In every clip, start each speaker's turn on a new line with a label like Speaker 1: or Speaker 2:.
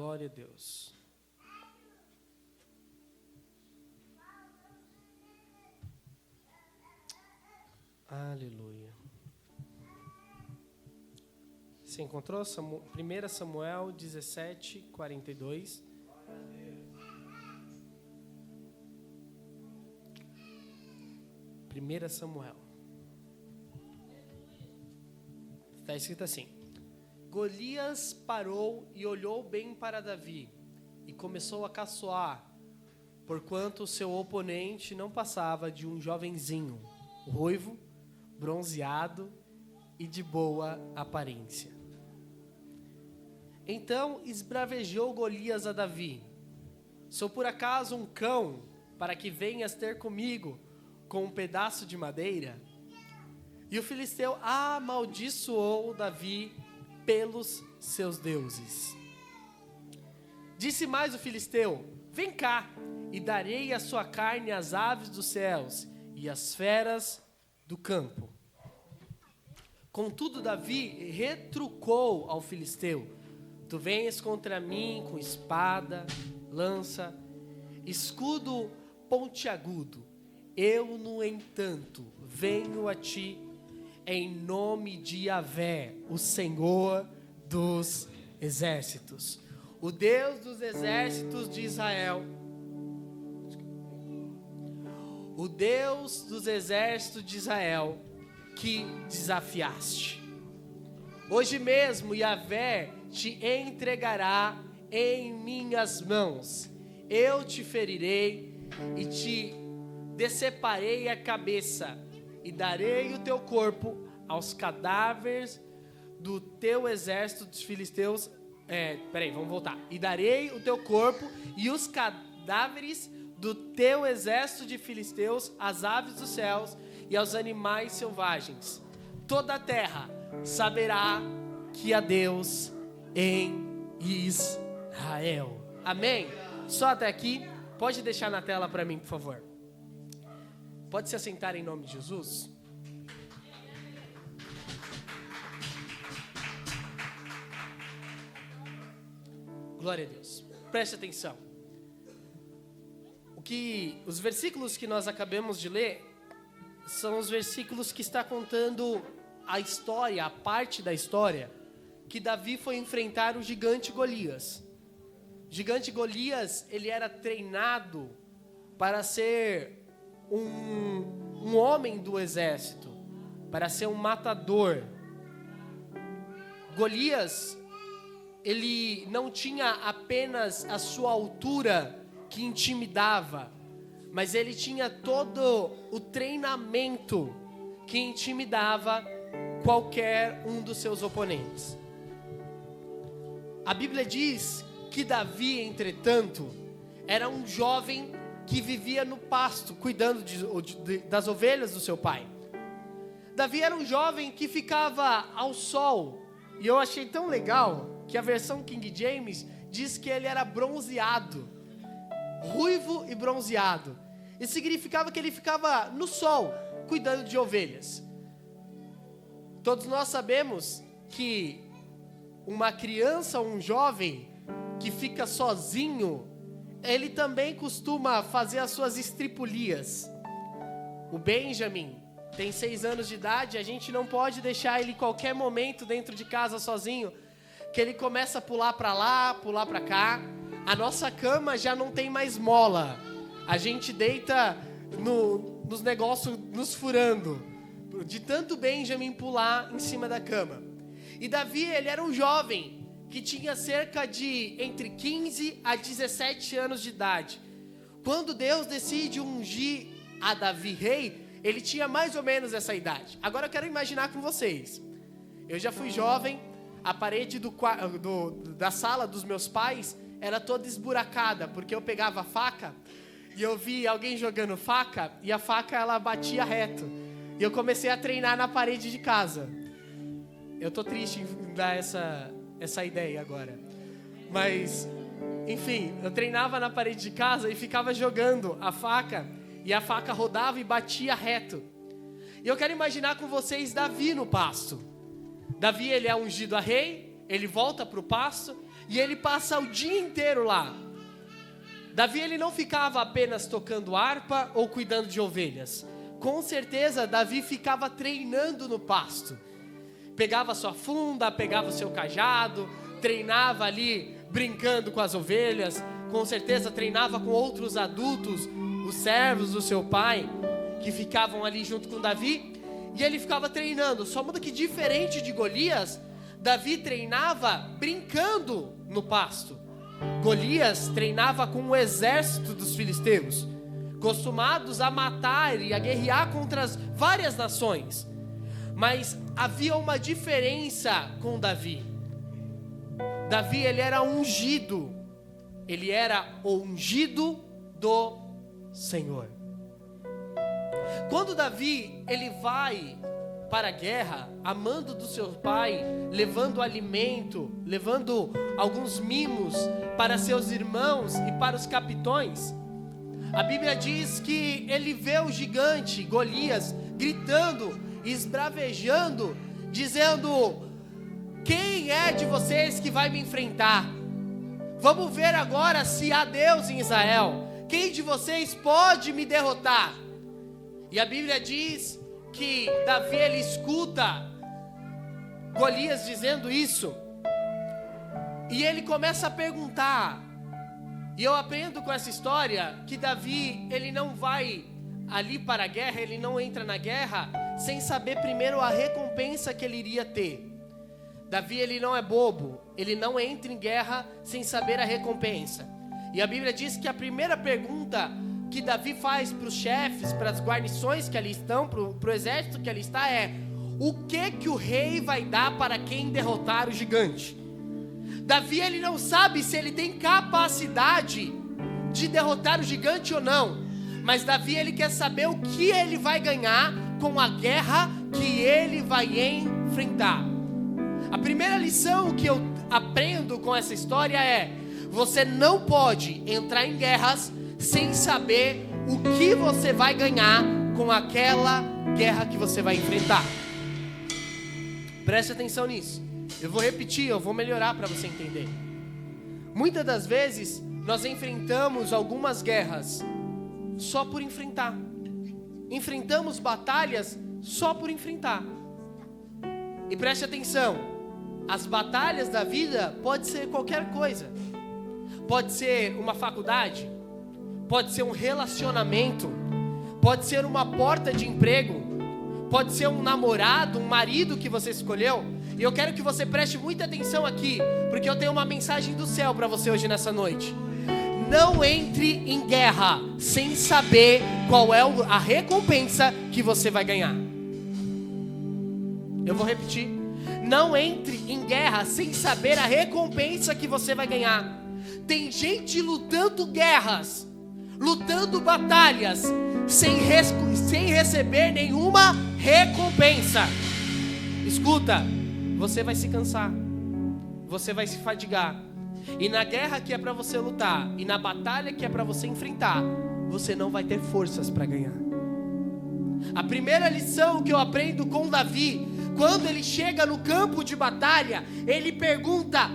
Speaker 1: Glória a Deus. Aleluia. Você encontrou 1 Samuel 17, 42? Primeira Samuel. Está escrito assim: Golias parou e olhou bem para Davi e começou a caçoar, porquanto o seu oponente não passava de um jovenzinho, ruivo, bronzeado e de boa aparência. Então esbravejou Golias a Davi: sou por acaso um cão para que venhas ter comigo com um pedaço de madeira? E o filisteu amaldiçoou Davi pelos seus deuses. Disse mais o filisteu: vem cá, e darei a sua carne às aves dos céus e às feras do campo. Contudo, Davi retrucou ao filisteu: tu vens contra mim com espada, lança, escudo pontiagudo. Eu, no entanto, venho a ti em nome de Yahvé, o Senhor dos exércitos, o Deus dos exércitos de Israel, o Deus dos exércitos de Israel, que desafiaste. Hoje mesmo Yahvé te entregará em minhas mãos. Eu te ferirei e te deceparei a cabeça, e darei o teu corpo aos cadáveres do teu exército dos filisteus. Vamos voltar. E darei o teu corpo e os cadáveres do teu exército de filisteus às aves dos céus e aos animais selvagens. Toda a terra saberá que há Deus em Israel. Amém? Só até aqui. Pode deixar na tela para mim, por favor. Pode se assentar em nome de Jesus. Glória a Deus. Preste atenção. Os versículos que nós acabamos de ler são os versículos que está contando a história, a parte da história que Davi foi enfrentar o gigante Golias. O gigante Golias, ele era treinado para ser um homem do exército, para ser um matador. Golias, ele não tinha apenas a sua altura que intimidava, mas ele tinha todo o treinamento que intimidava qualquer um dos seus oponentes. A Bíblia diz que Davi, entretanto, era um jovem que vivia no pasto, cuidando das ovelhas do seu pai. Davi era um jovem que ficava ao sol, e eu achei tão legal que a versão King James diz que ele era bronzeado, ruivo e bronzeado. Isso significava que ele ficava no sol, cuidando de ovelhas. Todos nós sabemos que uma criança ou um jovem que fica sozinho, ele também costuma fazer as suas estripulias. O Benjamin tem 6 anos de idade, a gente não pode deixar ele em qualquer momento dentro de casa sozinho, que ele começa a pular para lá, pular para cá. A nossa cama já não tem mais mola, a gente deita nos negócios nos furando, de tanto Benjamin pular em cima da cama. E Davi, ele era um jovem que tinha cerca de entre 15 a 17 anos de idade. Quando Deus decide ungir a Davi rei, ele tinha mais ou menos essa idade. Agora eu quero imaginar com vocês. Eu já fui jovem, a parede da sala dos meus pais era toda esburacada, porque eu pegava a faca e eu vi alguém jogando faca, e a faca ela batia reto. E eu comecei a treinar na parede de casa. Eu tô triste em dar essa ideia agora. Mas, enfim, eu treinava na parede de casa e ficava jogando a faca, e a faca rodava e batia reto. E eu quero imaginar com vocês Davi no pasto. Davi, ele é ungido a rei, ele volta para o pasto, e ele passa o dia inteiro lá. Davi, ele não ficava apenas tocando harpa ou cuidando de ovelhas. Com certeza, Davi ficava treinando no pasto. Pegava sua funda, pegava o seu cajado, treinava ali, brincando com as ovelhas. Com certeza, treinava com outros adultos, os servos do seu pai, que ficavam ali junto com Davi. E ele ficava treinando. Só muda que, diferente de Golias, Davi treinava brincando no pasto. Golias treinava com o exército dos filisteus, acostumados a matar e a guerrear contra as várias nações. Mas havia uma diferença com Davi. Davi, ele era ungido. Ele era o ungido do Senhor. Quando Davi, ele vai para a guerra, amando do seu pai, levando alimento, levando alguns mimos para seus irmãos e para os capitões, a Bíblia diz que ele vê o gigante Golias gritando, esbravejando, dizendo: quem é de vocês que vai me enfrentar? Vamos ver agora se há Deus em Israel. Quem de vocês pode me derrotar? E a Bíblia diz que Davi, ele escuta Golias dizendo isso, e ele começa a perguntar. E eu aprendo com essa história que Davi, ele não vai ali para a guerra, ele não entra na guerra sem saber primeiro a recompensa que ele iria ter. Davi, ele não é bobo, ele não entra em guerra sem saber a recompensa. E a Bíblia diz que a primeira pergunta que Davi faz para os chefes, para as guarnições que ali estão, para o exército que ali está, é: o que o rei vai dar para quem derrotar o gigante? Davi, ele não sabe se ele tem capacidade de derrotar o gigante ou não, mas Davi, ele quer saber o que ele vai ganhar com a guerra que ele vai enfrentar. A primeira lição que eu aprendo com essa história é: você não pode entrar em guerras sem saber o que você vai ganhar com aquela guerra que você vai enfrentar. Preste atenção nisso. Eu vou repetir, eu vou melhorar para você entender. Muitas das vezes nós enfrentamos algumas guerras só por enfrentar. Enfrentamos batalhas só por enfrentar. E preste atenção, as batalhas da vida pode ser qualquer coisa. Pode ser uma faculdade, pode ser um relacionamento, pode ser uma porta de emprego, pode ser um namorado, um marido que você escolheu. E eu quero que você preste muita atenção aqui, porque eu tenho uma mensagem do céu para você hoje nessa noite. Não entre em guerra sem saber qual é a recompensa que você vai ganhar. Eu vou repetir. Não entre em guerra sem saber a recompensa que você vai ganhar. Tem gente lutando guerras, lutando batalhas, sem receber nenhuma recompensa. Escuta, você vai se cansar, você vai se fadigar. E na guerra que é para você lutar, e na batalha que é para você enfrentar, você não vai ter forças para ganhar. A primeira lição que eu aprendo com Davi, quando ele chega no campo de batalha, ele pergunta: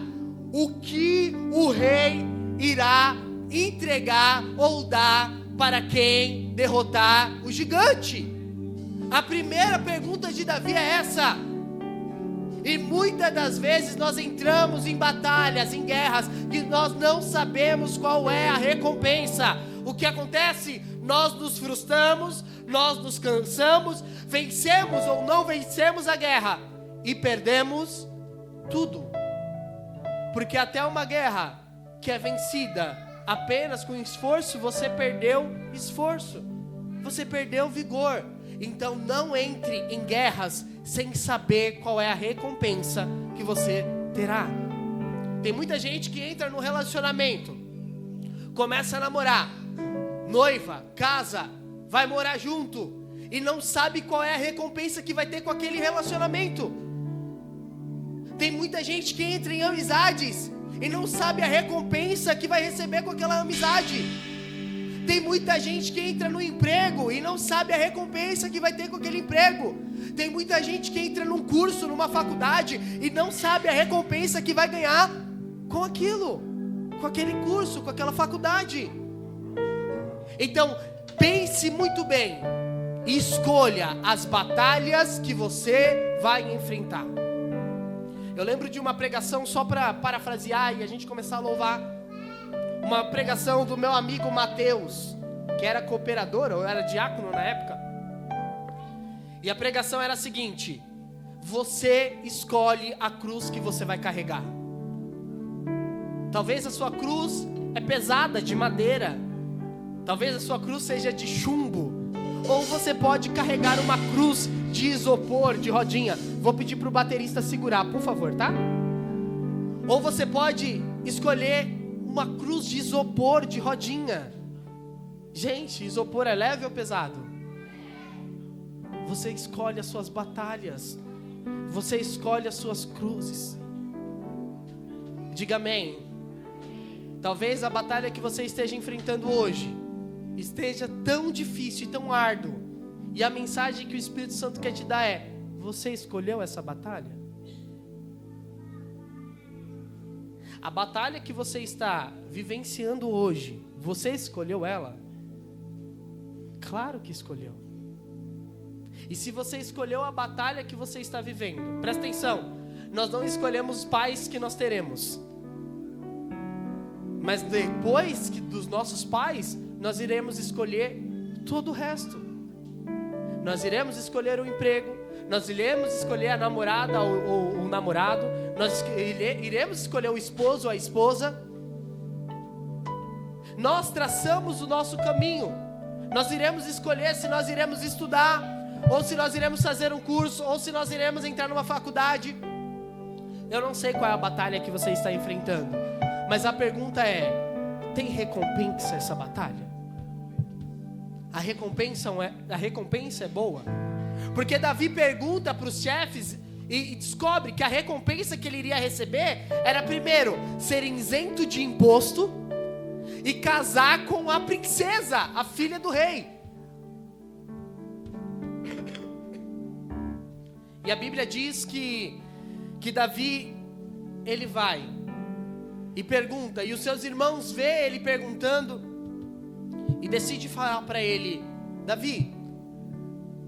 Speaker 1: o que o rei irá entregar ou dar para quem derrotar o gigante? A primeira pergunta de Davi é essa. E muitas das vezes nós entramos em batalhas, em guerras, e nós não sabemos qual é a recompensa. O que acontece? Nós nos frustramos, nós nos cansamos, vencemos ou não vencemos a guerra e perdemos tudo. Porque até uma guerra que é vencida apenas com esforço, você perdeu esforço, você perdeu vigor. Então não entre em guerras sem saber qual é a recompensa que você terá. Tem muita gente que entra no relacionamento, começa a namorar, noiva, casa, vai morar junto e não sabe qual é a recompensa que vai ter com aquele relacionamento. Tem muita gente que entra em amizades e não sabe a recompensa que vai receber com aquela amizade. Tem muita gente que entra no emprego e não sabe a recompensa que vai ter com aquele emprego. Tem muita gente que entra num curso, numa faculdade e não sabe a recompensa que vai ganhar. com aquilo, com aquele curso, com aquela faculdade. Então, pense muito bem e escolha as batalhas que você vai enfrentar. Eu lembro de uma pregação, só para parafrasear e a gente começar a louvar, uma pregação do meu amigo Mateus, que era cooperador, ou era diácono na época. E a pregação era a seguinte: você escolhe a cruz que você vai carregar. Talvez a sua cruz é pesada, de madeira. Talvez a sua cruz seja de chumbo. Ou você pode carregar uma cruz de isopor, de rodinha. Vou pedir para o baterista segurar, por favor, tá? Ou você pode escolher uma cruz de isopor, de rodinha. Gente, isopor é leve ou pesado? Você escolhe as suas batalhas. Você escolhe as suas cruzes. Diga amém. Talvez a batalha que você esteja enfrentando hoje esteja tão difícil e tão árduo, e a mensagem que o Espírito Santo quer te dar é: você escolheu essa batalha? A batalha que você está vivenciando hoje, você escolheu ela? Claro que escolheu. E se você escolheu a batalha que você está vivendo, presta atenção, nós não escolhemos os pais que nós teremos, mas depois dos nossos pais, nós iremos escolher todo o resto. Nós iremos escolher o emprego, nós iremos escolher a namorada ou o namorado, nós iremos escolher o esposo ou a esposa. Nós traçamos o nosso caminho. Nós iremos escolher se nós iremos estudar, ou se nós iremos fazer um curso, ou se nós iremos entrar numa faculdade. Eu não sei qual é a batalha que você está enfrentando, mas a pergunta é: tem recompensa essa batalha? A recompensa é boa? Porque Davi pergunta para os chefes e descobre que a recompensa que ele iria receber era, primeiro, ser isento de imposto e casar com a princesa, a filha do rei. E a Bíblia diz que Davi, ele vai e pergunta, e os seus irmãos vê ele perguntando e decide falar para ele: Davi,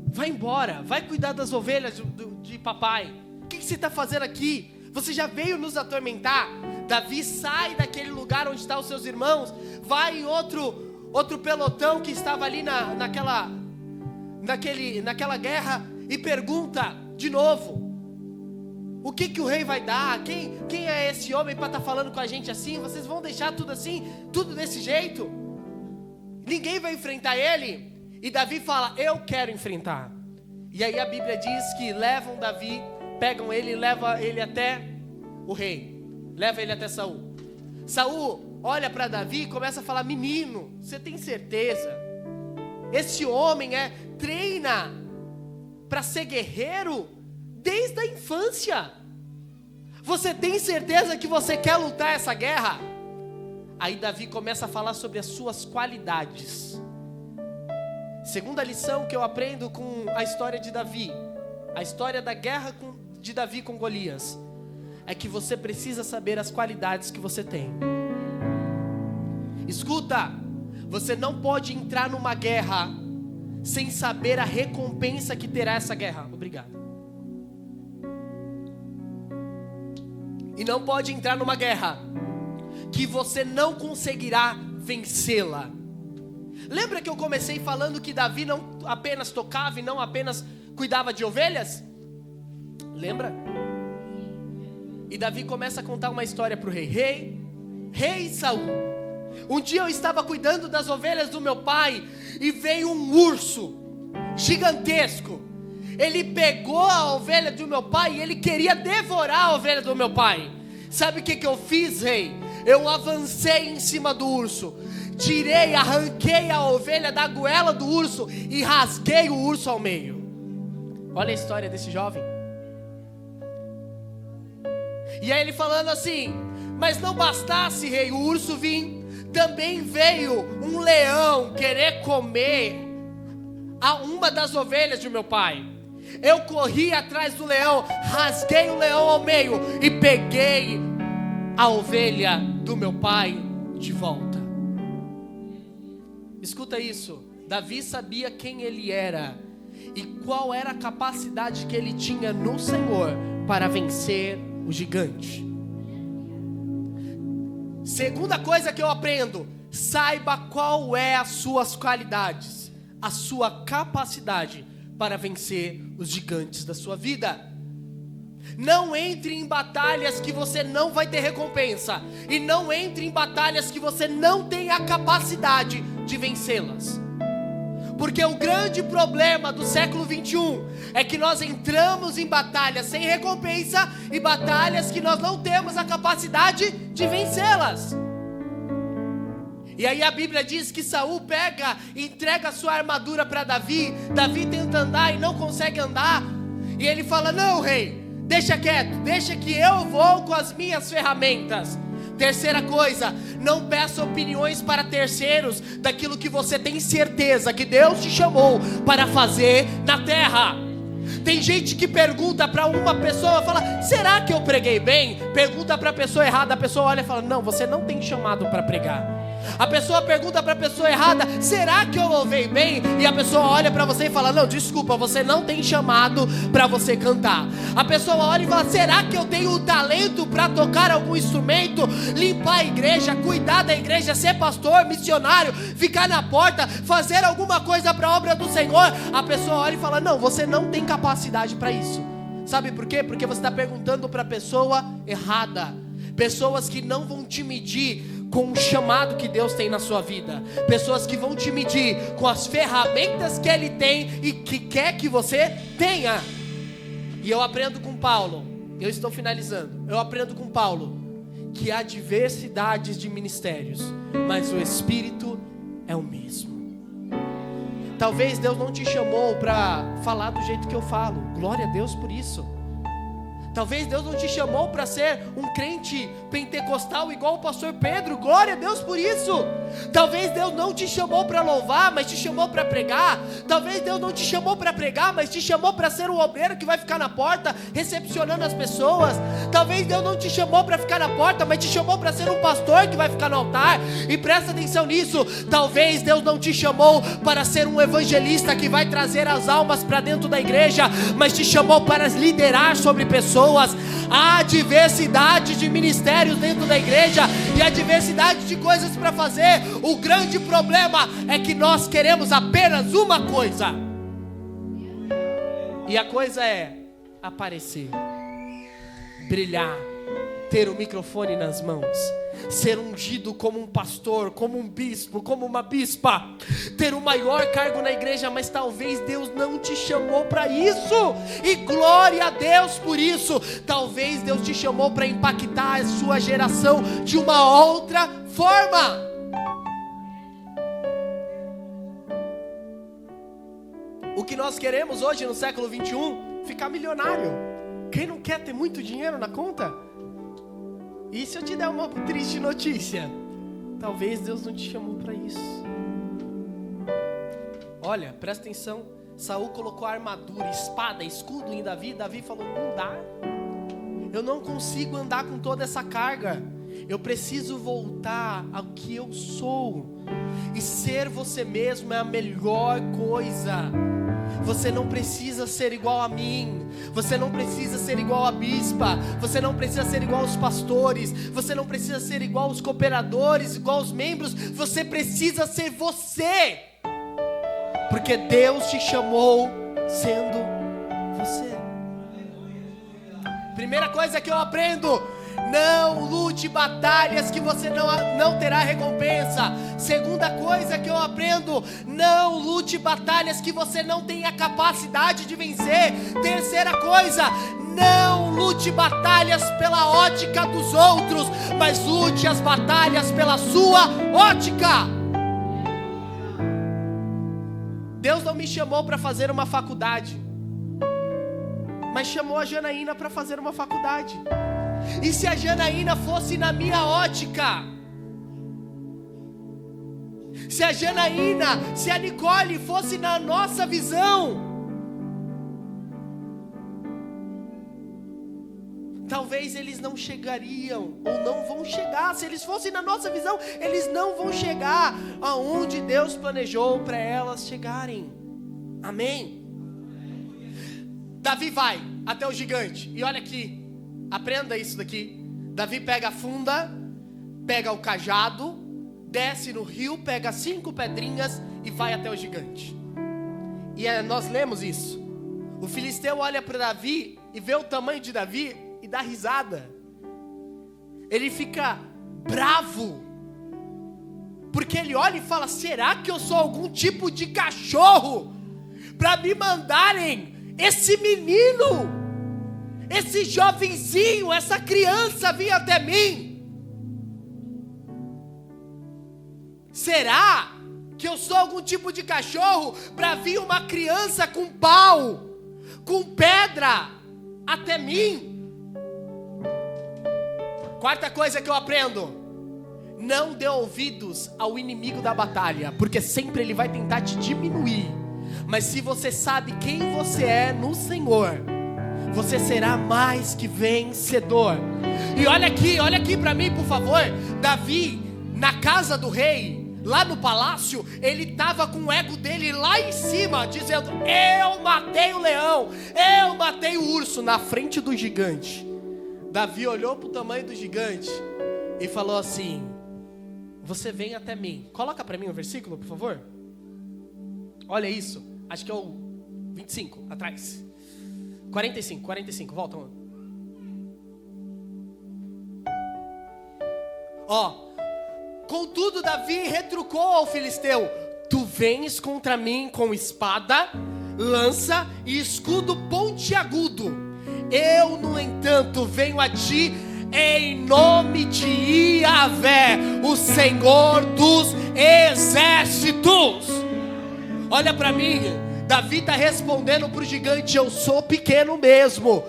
Speaker 1: vai embora, vai cuidar das ovelhas de papai. O que você está fazendo aqui? Você já veio nos atormentar? Davi sai daquele lugar onde estão os seus irmãos, vai em outro pelotão que estava ali naquela guerra e pergunta de novo: o que o rei vai dar? Quem é esse homem para estar falando com a gente assim? Vocês vão deixar tudo assim, tudo desse jeito? Ninguém vai enfrentar ele? E Davi fala: eu quero enfrentar. E aí a Bíblia diz que levam Davi, pegam ele e levam ele até o rei, leva ele até Saul. Saul olha para Davi e começa a falar: menino, você tem certeza? Esse homem treina para ser guerreiro desde a infância. Você tem certeza que você quer lutar essa guerra? Aí Davi começa a falar sobre as suas qualidades. Segunda lição que eu aprendo com a história de Davi, a história da guerra de Davi com Golias, é que você precisa saber as qualidades que você tem. Escuta, você não pode entrar numa guerra sem saber a recompensa que terá essa guerra. Obrigado. E não pode entrar numa guerra que você não conseguirá vencê-la. Lembra que eu comecei falando que Davi não apenas tocava e não apenas cuidava de ovelhas? Lembra? E Davi começa a contar uma história para o rei. Rei Saul, um dia eu estava cuidando das ovelhas do meu pai e veio um urso gigantesco. Ele pegou a ovelha do meu pai e ele queria devorar a ovelha do meu pai. Sabe o que eu fiz, rei? Eu avancei em cima do urso, arranquei a ovelha da goela do urso e rasguei o urso ao meio. Olha a história desse jovem. E aí ele falando assim: mas não bastasse, rei, o urso vir, também veio um leão querer comer uma das ovelhas de meu pai. Eu corri atrás do leão, rasguei o leão ao meio e peguei a ovelha do meu pai de volta. Escuta isso. Davi sabia quem ele era e qual era a capacidade que ele tinha no Senhor para vencer o gigante. Segunda coisa que eu aprendo: saiba qual é as suas qualidades, a sua capacidade para vencer os gigantes da sua vida. Não entre em batalhas que você não vai ter recompensa, e não entre em batalhas que você não tem a capacidade de vencê-las. Porque o grande problema do século 21 é que nós entramos em batalhas sem recompensa e batalhas que nós não temos a capacidade de vencê-las. E aí a Bíblia diz que Saul pega e entrega a sua armadura para Davi. Davi tenta andar e não consegue andar, e ele fala: não, rei, deixa quieto, deixa que eu vou com as minhas ferramentas. Terceira coisa: não peça opiniões para terceiros daquilo que você tem certeza que Deus te chamou para fazer na terra. Tem gente que pergunta para uma pessoa, fala: será que eu preguei bem? Pergunta para a pessoa errada, a pessoa olha e fala: não, você não tem chamado para pregar. A pessoa pergunta para a pessoa errada: será que eu louvei bem? E a pessoa olha para você e fala: não, desculpa, você não tem chamado para você cantar. A pessoa olha e fala: será que eu tenho o talento para tocar algum instrumento, limpar a igreja, cuidar da igreja, ser pastor, missionário, ficar na porta, fazer alguma coisa para a obra do Senhor? A pessoa olha e fala: não, você não tem capacidade para isso. Sabe por quê? Porque você está perguntando para a pessoa errada. Pessoas que não vão te medir com o chamado que Deus tem na sua vida. Pessoas que vão te medir com as ferramentas que Ele tem e que quer que você tenha. E eu aprendo com Paulo, eu estou finalizando, eu aprendo com Paulo que há diversidades de ministérios, mas o Espírito é o mesmo. Talvez Deus não te chamou para falar do jeito que eu falo, glória a Deus por isso. Talvez Deus não te chamou para ser um crente pentecostal igual o pastor Pedro, glória a Deus por isso. Talvez Deus não te chamou para louvar, mas te chamou para pregar. Talvez Deus não te chamou para pregar, mas te chamou para ser um obreiro que vai ficar na porta recepcionando as pessoas. Talvez Deus não te chamou para ficar na porta, mas te chamou para ser um pastor que vai ficar no altar. E presta atenção nisso, talvez Deus não te chamou para ser um evangelista que vai trazer as almas para dentro da igreja, mas te chamou para liderar sobre pessoas. Há diversidade de ministérios dentro da igreja e há diversidade de coisas para fazer. O grande problema é que nós queremos apenas uma coisa, e a coisa é aparecer, brilhar, ter o microfone nas mãos, ser ungido como um pastor, como um bispo, como uma bispa, ter o maior cargo na igreja. Mas talvez Deus não te chamou para isso, e glória a Deus por isso. Talvez Deus te chamou para impactar a sua geração de uma outra forma. O que nós queremos hoje no século 21? Ficar milionário. Quem não quer ter muito dinheiro na conta? E se eu te der uma triste notícia? Talvez Deus não te chamou para isso. Olha, presta atenção. Saul colocou armadura, espada, escudo em Davi. Davi falou: não dá. Eu não consigo andar com toda essa carga. Eu preciso voltar ao que eu sou. E ser você mesmo é a melhor coisa. Você não precisa ser igual a mim. Você não precisa ser igual a bispa. Você não precisa ser igual aos pastores. Você não precisa ser igual aos cooperadores, igual aos membros. Você precisa ser você, porque Deus te chamou sendo você. Primeira coisa que eu aprendo: não lute batalhas que você não terá recompensa. Segunda coisa que eu aprendo: não lute batalhas que você não tem a capacidade de vencer. Terceira coisa: não lute batalhas pela ótica dos outros, mas lute as batalhas pela sua ótica. Deus não me chamou para fazer uma faculdade, mas chamou a Janaína para fazer uma faculdade. E se a Janaína fosse na minha ótica? Se a Janaína, se a Nicole fosse na nossa visão, talvez talvez eles não chegariam, ou não vão chegar. Se eles fossem na nossa visão, eles não vão chegar aonde Deus planejou para elas chegarem. Amém? Davi vai até o gigante, e olha aqui, aprenda isso daqui. Davi pega a funda, pega o cajado, desce no rio, pega 5 pedrinhas e vai até o gigante. E nós lemos isso. O filisteu olha para Davi e vê o tamanho de Davi e dá risada. Ele fica bravo, porque ele olha e fala: será que eu sou algum tipo de cachorro para me mandarem esse menino, esse jovenzinho, essa criança vir até mim? Será que eu sou algum tipo de cachorro para vir uma criança com pau, com pedra até mim? Quarta coisa que eu aprendo: não dê ouvidos ao inimigo da batalha, porque sempre ele vai tentar te diminuir. Mas se você sabe quem você é no Senhor, você será mais que vencedor. E olha aqui para mim, por favor. Davi, na casa do rei, lá no palácio, ele estava com o ego dele lá em cima, dizendo: eu matei o leão, eu matei o urso, na frente do gigante. Davi olhou para o tamanho do gigante e falou assim: você vem até mim. Coloca para mim o versículo, por favor. Olha isso, acho que é o 25, atrás. 45, volta. Contudo, Davi retrucou ao filisteu: tu vens contra mim com espada, lança e escudo pontiagudo. Eu, no entanto, venho a ti em nome de Yahvé, o Senhor dos exércitos. Olha para mim, Davi está respondendo para o gigante: eu sou pequeno mesmo.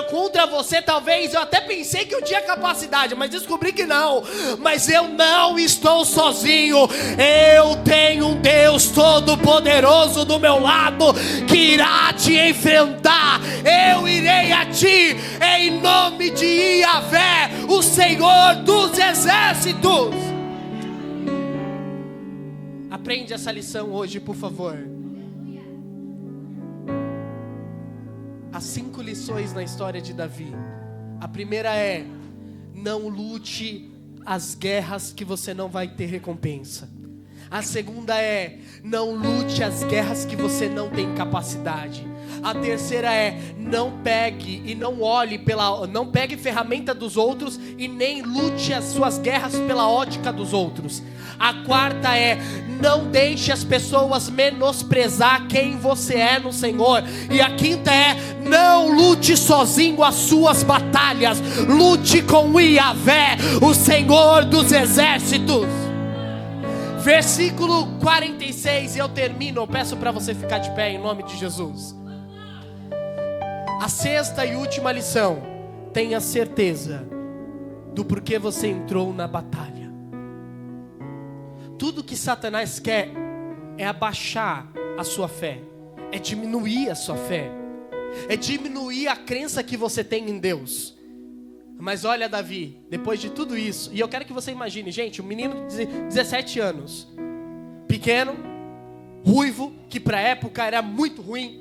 Speaker 1: Contra você talvez eu até pensei que eu tinha capacidade, mas descobri que não. Mas eu não estou sozinho. Eu tenho um Deus todo-poderoso do meu lado, que irá te enfrentar. Eu irei a ti em nome de Yahvé, o Senhor dos exércitos. Aprende essa lição hoje, por favor. As 5 lições na história de Davi. A primeira é: não lute as guerras que você não vai ter recompensa. A segunda é: não lute as guerras que você não tem capacidade. A terceira é: não pegue e não olhe não pegue ferramenta dos outros e nem lute as suas guerras pela ótica dos outros. A quarta é: não deixe as pessoas menosprezar quem você é no Senhor. E a quinta é: não lute sozinho as suas batalhas. Lute com Yahvé, o Senhor dos exércitos. Versículo 46, e eu termino. Eu peço para você ficar de pé em nome de Jesus. A sexta e última lição: tenha certeza do porquê você entrou na batalha. Tudo que Satanás quer é abaixar a sua fé, é diminuir a sua fé, é diminuir a crença que você tem em Deus. Mas olha Davi, depois de tudo isso, e eu quero que você imagine, gente, um menino de 17 anos, pequeno, ruivo, que para a época era muito ruim.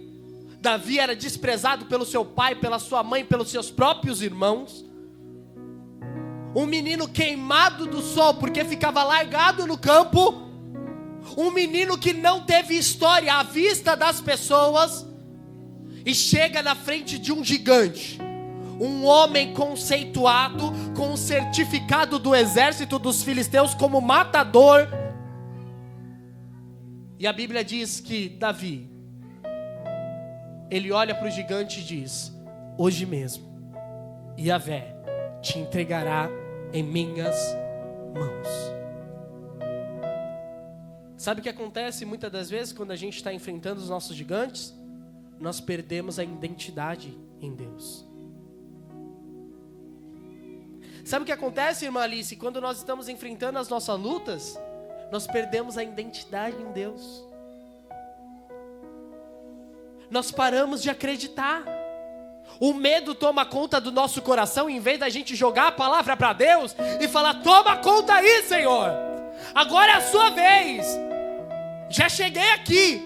Speaker 1: Davi era desprezado pelo seu pai, pela sua mãe, pelos seus próprios irmãos. Um menino queimado do sol porque ficava largado no campo. Um menino que não teve história à vista das pessoas. E chega na frente de um gigante. Um homem conceituado, com um certificado do exército dos filisteus como matador. E a Bíblia diz que Davi, ele olha para o gigante e diz: hoje mesmo Yahvé te entregará em minhas mãos. Sabe o que acontece muitas das vezes quando a gente está enfrentando os nossos gigantes? Nós perdemos a identidade em Deus. Sabe o que acontece, irmã Alice? Quando nós estamos enfrentando as nossas lutas, nós perdemos a identidade em Deus. Nós paramos de acreditar. O medo toma conta do nosso coração, em vez da gente jogar a palavra para Deus e falar: toma conta aí, Senhor. Agora é a sua vez. Já cheguei aqui.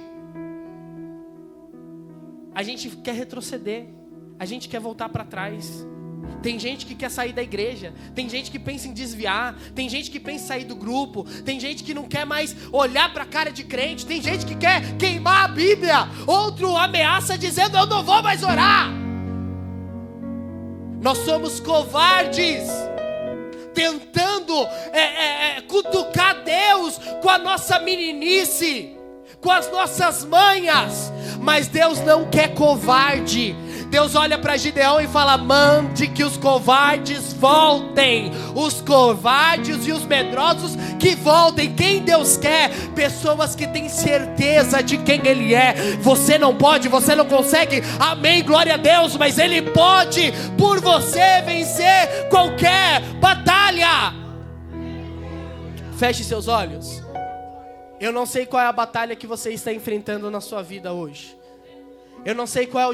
Speaker 1: A gente quer retroceder. A gente quer voltar para trás. Tem gente que quer sair da igreja. Tem gente que pensa em desviar. Tem gente que pensa em sair do grupo. Tem gente que não quer mais olhar para a cara de crente. Tem gente que quer queimar a Bíblia. Outro ameaça dizendo: eu não vou mais orar. Nós somos covardes, tentando cutucar Deus com a nossa meninice, com as nossas manhas. Mas Deus não quer covarde. Deus olha para Gideão e fala: mande que os covardes voltem. Os covardes e os medrosos que voltem. Quem Deus quer? Pessoas que têm certeza de quem Ele é. Você não pode, você não consegue. Amém, glória a Deus. Mas Ele pode por você vencer qualquer batalha. Feche seus olhos. Eu não sei qual é a batalha que você está enfrentando na sua vida hoje. Eu não sei qual é o